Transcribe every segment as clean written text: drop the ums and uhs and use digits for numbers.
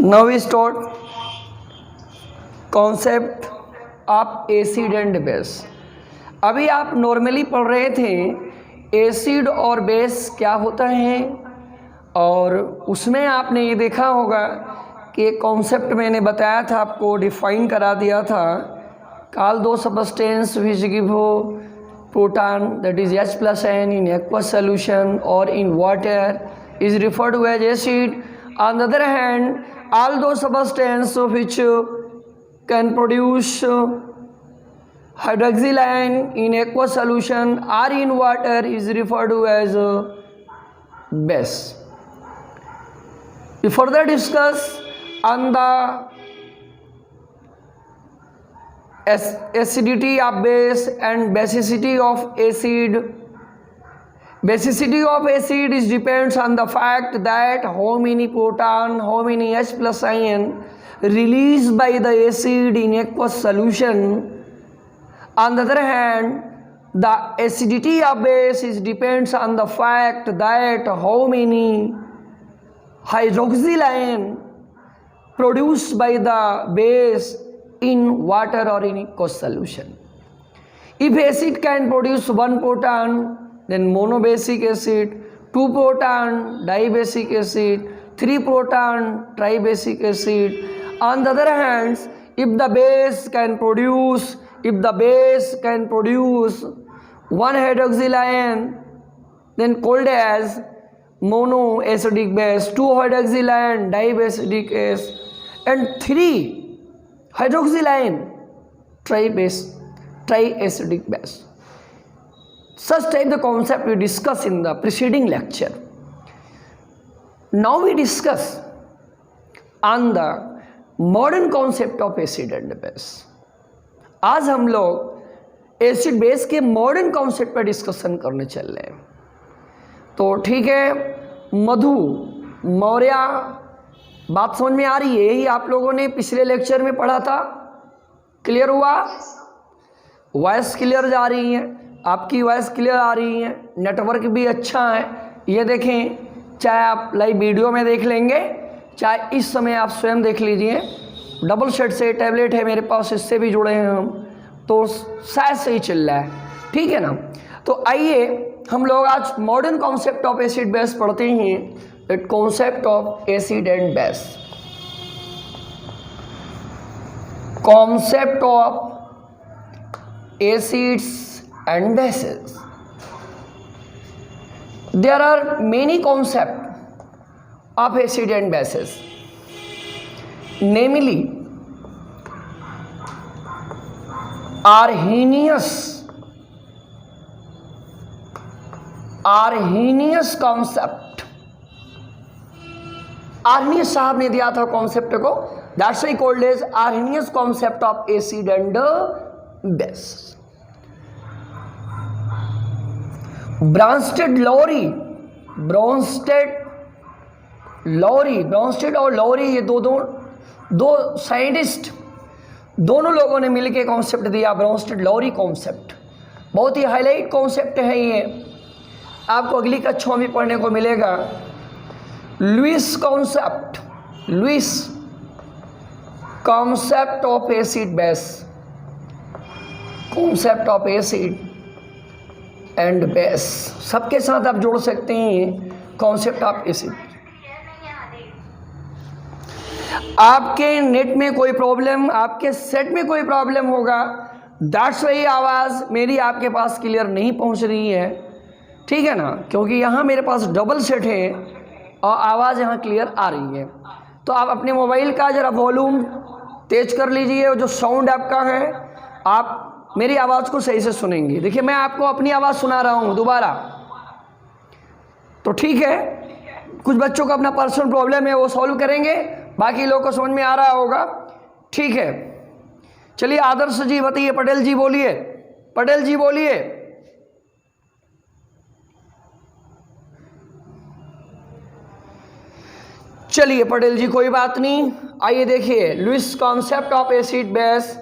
Now we start concept of acid and base। अभी आप normally पढ़ रहे थे एसिड और बेस क्या होता है, और उसमें आपने ये देखा होगा कि कॉन्सेप्ट मैंने बताया था, आपको डिफाइन करा दिया था। कॉल दो substance which give proton that is H+N in aqueous solution or in water is referred to as acid। On the other hand, all those substances which can produce hydroxyl ion in aqueous solution or in water is referred to as base। We further discuss on the acidity of base and basicity of acid। Basicity of acid is depends on the fact that how many proton, how many H+ ion released by the acid in aqueous solution। On the other hand, the acidity of base is depends on the fact that how many hydroxyl ion produced by the base in water or in aqueous solution। If acid can produce one proton, then monobasic acid, 2 proton dibasic acid, 3 proton tribasic acid। On the other hand, if the base can produce one hydroxyl ion, then called as monoacidic base, 2 hydroxyl ion dibasic acid, and 3 hydroxyl ion triacidic base। Such type the concept we discussed in the preceding lecture। Now we discuss on the modern concept of acid and base। आज हम लोग acid base के modern concept पर discussion करने चल रहे हैं। तो ठीक है, मधु मौर्य, बात समझ में आ रही है? यही आप लोगों ने पिछले लेक्चर में पढ़ा था। क्लियर हुआ? वॉइस क्लियर जा रही है, आपकी वॉइस क्लियर आ रही है, नेटवर्क भी अच्छा है। ये देखें, चाहे आप लाइव वीडियो में देख लेंगे, चाहे इस समय आप स्वयं देख लीजिए। डबल सेट से टैबलेट है मेरे पास, इससे भी जुड़े हैं हम, तो शायद सही चल रहा है। ठीक है ना? तो आइए हम लोग आज modern concept of acid base पढ़ते हैं। That concept of acid and base. Concept of acids and bases। There are many concepts of acid and bases, namely Arrhenius concept। Arrhenius साहब ने दिया था कॉन्सेप्ट को, that's why called as Arrhenius concept of acid and base। Brønsted और lorry, ये दो scientist, दोनों लोगों ने मिलकर कॉन्सेप्ट दिया, ब्रॉन्स्टेड लॉरी कॉन्सेप्ट। बहुत ही हाईलाइट कॉन्सेप्ट है ये, आपको अगली कक्षाओं में पढ़ने को मिलेगा। Lewis concept of acid base, concept of acid and base, सबके साथ आप जोड़ सकते हैं कॉन्सेप्ट ऑफ एसिड। आपके नेट में कोई प्रॉब्लम, आपके सेट में कोई प्रॉब्लम होगा, दैट्स वाई आवाज़ मेरी आपके पास क्लियर नहीं पहुंच रही है। ठीक है ना? क्योंकि यहाँ मेरे पास डबल सेट है और आवाज़ यहाँ क्लियर आ रही है। तो आप अपने मोबाइल का ज़रा वॉल्यूम तेज कर लीजिए, जो साउंड आपका है, आप मेरी आवाज़ को सही से सुनेंगे। देखिए, मैं आपको अपनी आवाज़ सुना रहा हूँ दोबारा, तो ठीक है। कुछ बच्चों का अपना पर्सनल प्रॉब्लम है, वो सॉल्व करेंगे, बाकी लोगों को समझ में आ रहा होगा। ठीक है, चलिए आदर्श जी बताइए, पटेल जी बोलिए। चलिए पटेल जी, कोई बात नहीं। आइए देखिए, Lewis concept of acid base.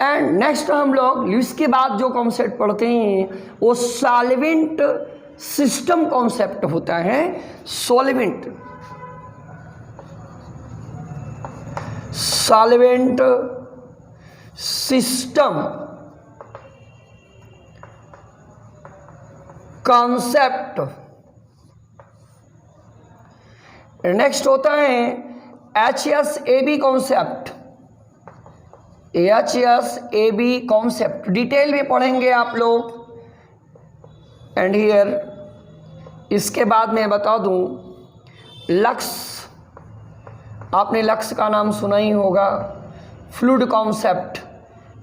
And next हम लोग लुईस के बाद जो कॉन्सेप्ट पढ़ते हैं वो सॉल्वेंट सिस्टम कॉन्सेप्ट होता है। Solvent solvent system concept. Next होता है HSAB concept. HSAB concept detail में पढ़ेंगे आप लोग। एंड हियर इसके बाद मैं बता दूं, लक्स, आपने लक्स का नाम सुना ही होगा, फ्लूइड कॉन्सेप्ट।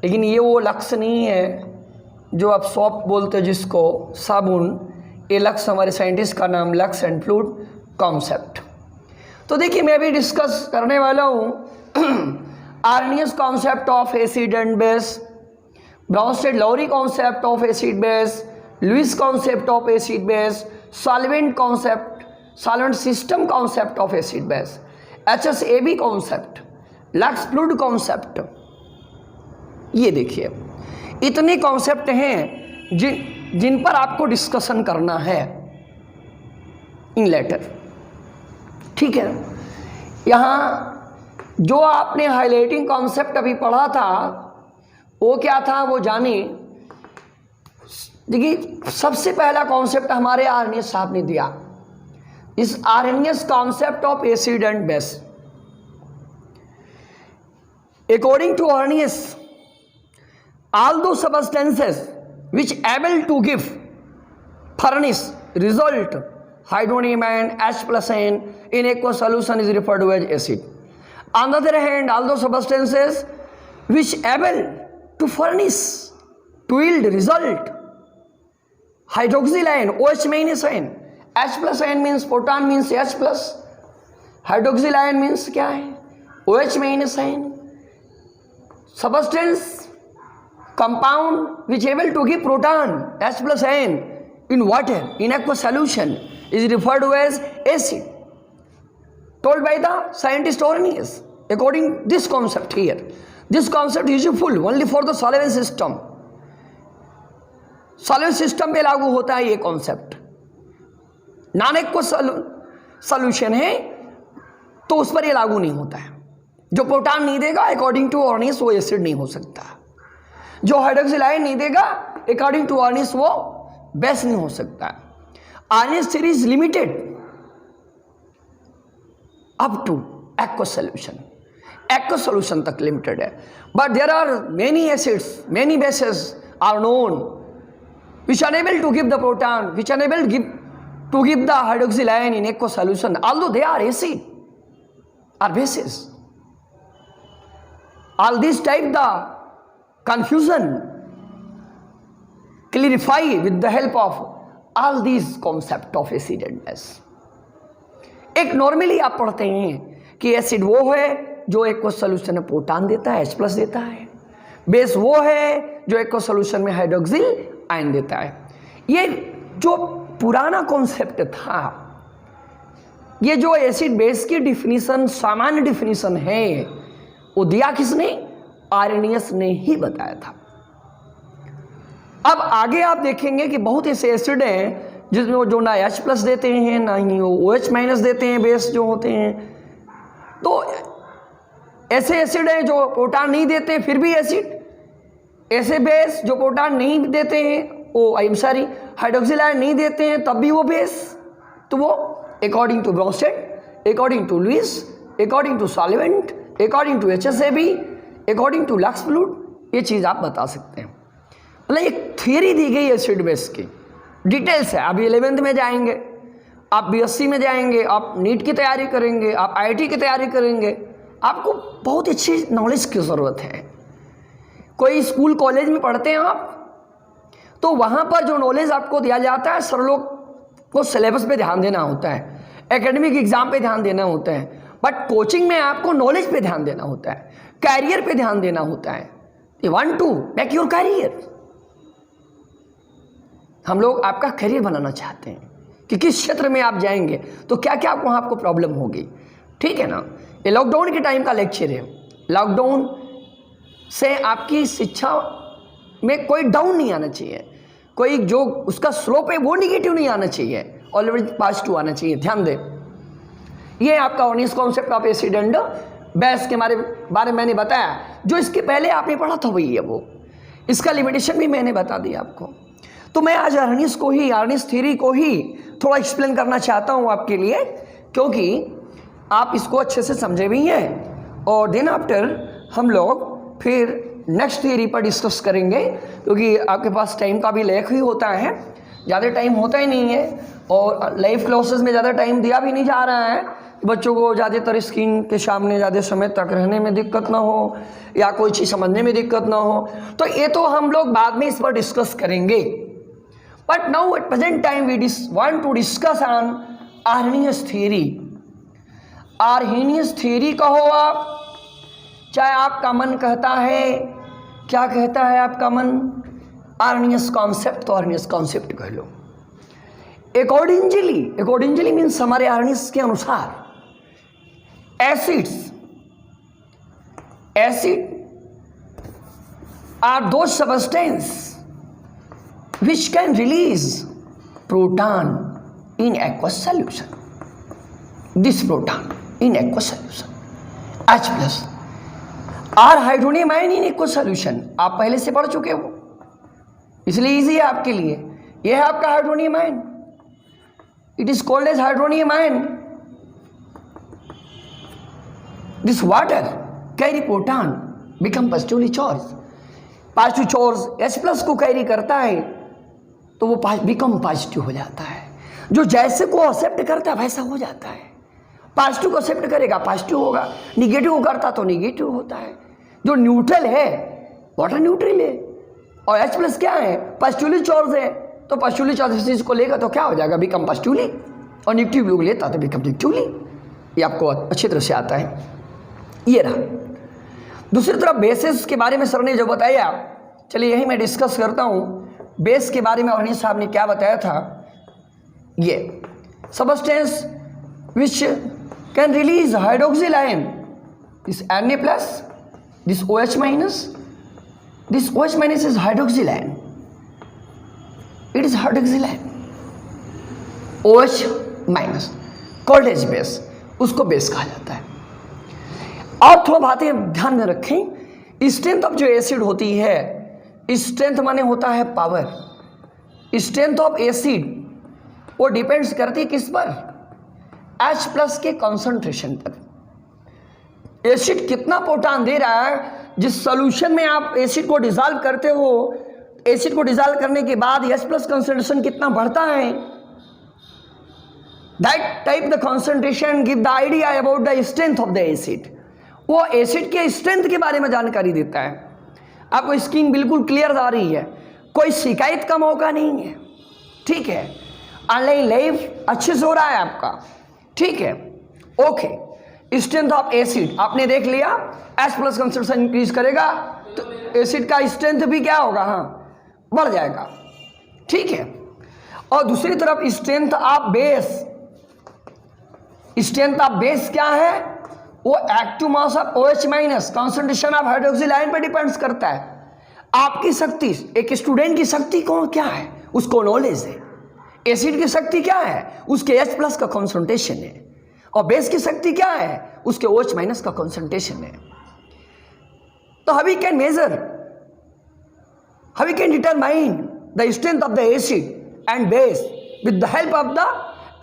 लेकिन ये वो लक्स नहीं है जो आप सॉप बोलते हो जिसको, साबुन। ये लक्स हमारे साइंटिस्ट का नाम लक्स एंड फ्लूइड कॉन्सेप्ट। तो देखिए मैं भी डिस्कस करने वाला हूँ Arrhenius concept of acid and base, Bronsted Lowry concept of acid base, Lewis concept of acid base, solvent concept, solvent system concept of acid base, HSAB concept, Lux fluid concept. ये देखिए इतने कॉन्सेप्ट हैं जिन पर आपको discussion करना है इन letter. ठीक है, यहाँ जो आपने हाइलाइटिंग कॉन्सेप्ट अभी पढ़ा था वो क्या था वो जाने। देखिए सबसे पहला कॉन्सेप्ट हमारे आर्नियस साहब ने दिया, इस Arrhenius concept of acid and base. According to Arrhenius, all those substances which able to give furnace result hydronium and H plus N in aqueous solution is referred to as acid. On the other hand, all those substances which able to furnace to yield result hydroxyl ion OH minus ion, H plus ion means proton means H plus, hydroxyl ion means क्या है OH minus ion, substance compound which able to give proton H plus ion in water in aqueous solution is referred to as acid, told by the scientist Arrhenius. According this concept here, this concept is useful only for the solvent system. solvent system पे लागू होता है ये concept। Non aqueous solution है तो उस पर ये लागू नहीं होता है। जो प्रोटॉन नहीं देगा अकॉर्डिंग टू Arrhenius वो एसिड नहीं हो सकता, जो हाइड्रोक्सिल आयन नहीं देगा अकॉर्डिंग टू Arrhenius वो बेस नहीं हो सकता। Arrhenius series limited up to aqueous solution, aqueous solution तक लिमिटेड है। But there are many acids, many bases are known which unable to give the proton, which unable to give the hydroxyl ion in aqueous solution, although they are acid or bases. All this type the confusion clarify with the help of all these concept of acid and base. एक normally आप पढ़ते हैं कि acid वो है जो aqueous solution में proton देता है, H प्लस देता है। बेस वो है जो एक्वस सॉल्यूशन में हाइड्रोक्सिल आयन देता है। ये जो पुराना कॉन्सेप्ट था, ये जो एसिड बेस की डिफिनीशन सामान्य डिफिनीशन है वो दिया किसने? आर्नियस ने ही बताया था। अब आगे आप देखेंगे कि बहुत ऐसे एसिड हैं जिसमें वो जो ना H प्लस देते हैं ना ही वो OH माइनस देते हैं, बेस जो होते हैं। तो ऐसे एसिड हैं जो प्रोटॉन नहीं देते फिर भी एसिड, ऐसे बेस जो प्रोटॉन नहीं देते हैं हाइड्रोक्सिल आयन नहीं देते हैं तब भी वो बेस। तो वो according to Bronsted, according to Lewis, according to solvent, according to HSAB, according to Lux fluid, ये चीज़ आप बता सकते हैं। मतलब एक थियरी दी गई एसिड बेस की, डिटेल्स है। अभी 11th में जाएंगे, आप BSc में जाएंगे, आप नीट की तैयारी करेंगे, आप IIT की तैयारी करेंगे, आपको बहुत अच्छी नॉलेज की ज़रूरत है। कोई स्कूल कॉलेज में पढ़ते हैं आप, तो वहाँ पर जो नॉलेज आपको दिया जाता है, सर लोग को सिलेबस पे ध्यान देना होता है, एकेडमिक एग्जाम पे ध्यान देना होता है, बट कोचिंग में आपको नॉलेज पे ध्यान देना होता है, कैरियर पे ध्यान देना होता है। You want to make your career, हम लोग आपका करियर बनाना चाहते हैं कि किस क्षेत्र में आप जाएंगे तो क्या क्या वहाँ आपको प्रॉब्लम होगी। ठीक है ना, ये लॉकडाउन के टाइम का लेक्चर है। लॉकडाउन से आपकी शिक्षा में कोई डाउन नहीं आना चाहिए, कोई जो उसका स्लोप है वो निगेटिव नहीं आना चाहिए, ऑलवेज पॉजिटिव आना चाहिए। ध्यान दें, ये आपका Arrhenius concept of acid and base के बारे में मैंने बताया, जो इसके पहले आपने पढ़ा था वही है वो, इसका लिमिटेशन भी मैंने बता दिया आपको। तो मैं आज अर्निस थ्योरी को ही थोड़ा एक्सप्लेन करना चाहता हूँ आपके लिए, क्योंकि आप इसको अच्छे से समझे भी हैं, और देन आफ्टर हम लोग फिर नेक्स्ट थ्योरी पर डिस्कस करेंगे, क्योंकि आपके पास टाइम का भी लैक ही होता है, ज़्यादा टाइम होता ही नहीं है, और लाइव क्लासेस में ज़्यादा टाइम दिया भी नहीं जा रहा है, बच्चों को ज़्यादातर स्क्रीन के सामने ज़्यादा समय तक रहने में दिक्कत ना हो या कोई चीज़ समझने में दिक्कत ना हो। तो ये तो हम लोग बाद में इस पर डिस्कस करेंगे, but now at present time we want to discuss on Arrhenius theory. Arrhenius theory कहो आप, चाहे आपका मन कहता है, क्या कहता है आपका मन, आर्नियस कॉन्सेप्ट, तो आर्नियस कॉन्सेप्ट कह लो। अकॉर्डिंगली मीन्स हमारे आर्नियस के अनुसार acid are those substances which can release proton in aqueous solution. This proton in aqueous solution, H plus are hydronium ion in aqueous solution. आप पहले से पढ़ चुके हो, इसलिए इजी है आपके लिए। यह है आपका hydronium ion, it is called as hydronium ion. This water carry proton become positively charged. Positive charge H plus को कैरी करता है तो वो बिकम पॉजिटिव हो जाता है। जो जैसे को एक्सेप्ट करता है वैसा हो जाता है। पॉजिटिव को एक्सेप्ट करेगा पॉजिटिव होगा, निगेटिव को करता तो निगेटिव होता है। जो न्यूट्रल है वाटर न्यूट्रल है, और H प्लस क्या है, पॉजिटिवली चार्ज है, तो पॉजिटिवली चार्ज चीज को लेगा तो क्या हो जाएगा, बिकम पॉजिटिवली, और नेगेटिव लोग लेता तो बिकम नेगेटिवली। ये आपको अच्छी तरह से आता है। ये रहा। दूसरी तरफ बेसिस के बारे में सर ने जो बताया, चलिए यही मैं डिस्कस करता हूँ। बेस के बारे में अरनी साहब ने क्या बताया था, ये substance which can release hydroxyl ion, this Na plus, this OH minus, this OH minus is hydroxyl ion, it is hydroxyl ion, OH minus called as base, उसको बेस कहा जाता है। और थोड़ा बातें ध्यान में रखें, स्ट्रेंथ ऑफ जो एसिड होती है, स्ट्रेंथ माने होता है पावर, स्ट्रेंथ ऑफ एसिड वो डिपेंड्स करती है किस पर, H प्लस के कॉन्सेंट्रेशन पर। एसिड कितना प्रोटॉन दे रहा है, जिस सॉल्यूशन में आप एसिड को डिसॉल्व करते हो, एसिड को डिसॉल्व करने के बाद H प्लस कॉन्सेंट्रेशन कितना बढ़ता है, that type the concentration give the idea about the strength of the acid. वो एसिड के स्ट्रेंथ के बारे में जानकारी देता है। आपको स्क्रीन बिल्कुल क्लियर आ रही है, कोई शिकायत का मौका नहीं है, ठीक है। ऑनलाइन लाइव अच्छे से हो रहा है आपका, ठीक है, ओके। स्ट्रेंथ ऑफ एसिड आपने देख लिया, H प्लस कंसंट्रेशन इंक्रीज करेगा तो एसिड का स्ट्रेंथ भी क्या होगा, हाँ, बढ़ जाएगा, ठीक है। और दूसरी तरफ strength of base, strength of base क्या है, वो active mass of OH minus concentration of hydroxyl ion पर डिपेंड्स करता है। आपकी शक्ति, एक स्टूडेंट की शक्ति कौन क्या है, उसको नॉलेज है। एसिड की शक्ति क्या है, उसके H प्लस का कॉन्सेंट्रेशन है, और बेस की शक्ति क्या है, उसके OH माइनस का कॉन्सेंट्रेशन है। तो how we can measure, how we can determine the strength of the acid and base with the help of the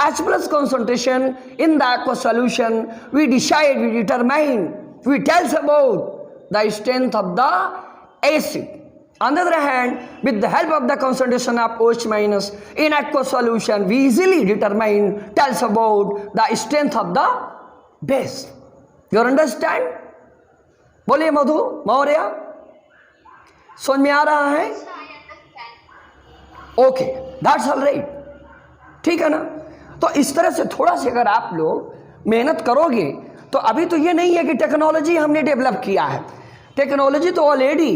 H plus concentration in the aqueous solution, we decide, we determine, we tells about the strength of the acid. On the other hand, with the help of the concentration of OH minus in aqueous solution, we easily determine, tells about the strength of the base. You understand? बोलिए मधु मौर्य, समझ में आ रहा है? Okay, that's all right, ठीक है ना। तो इस तरह से थोड़ा सा अगर आप लोग मेहनत करोगे तो अभी तो ये नहीं है कि टेक्नोलॉजी हमने डेवलप किया है, टेक्नोलॉजी तो ऑलरेडी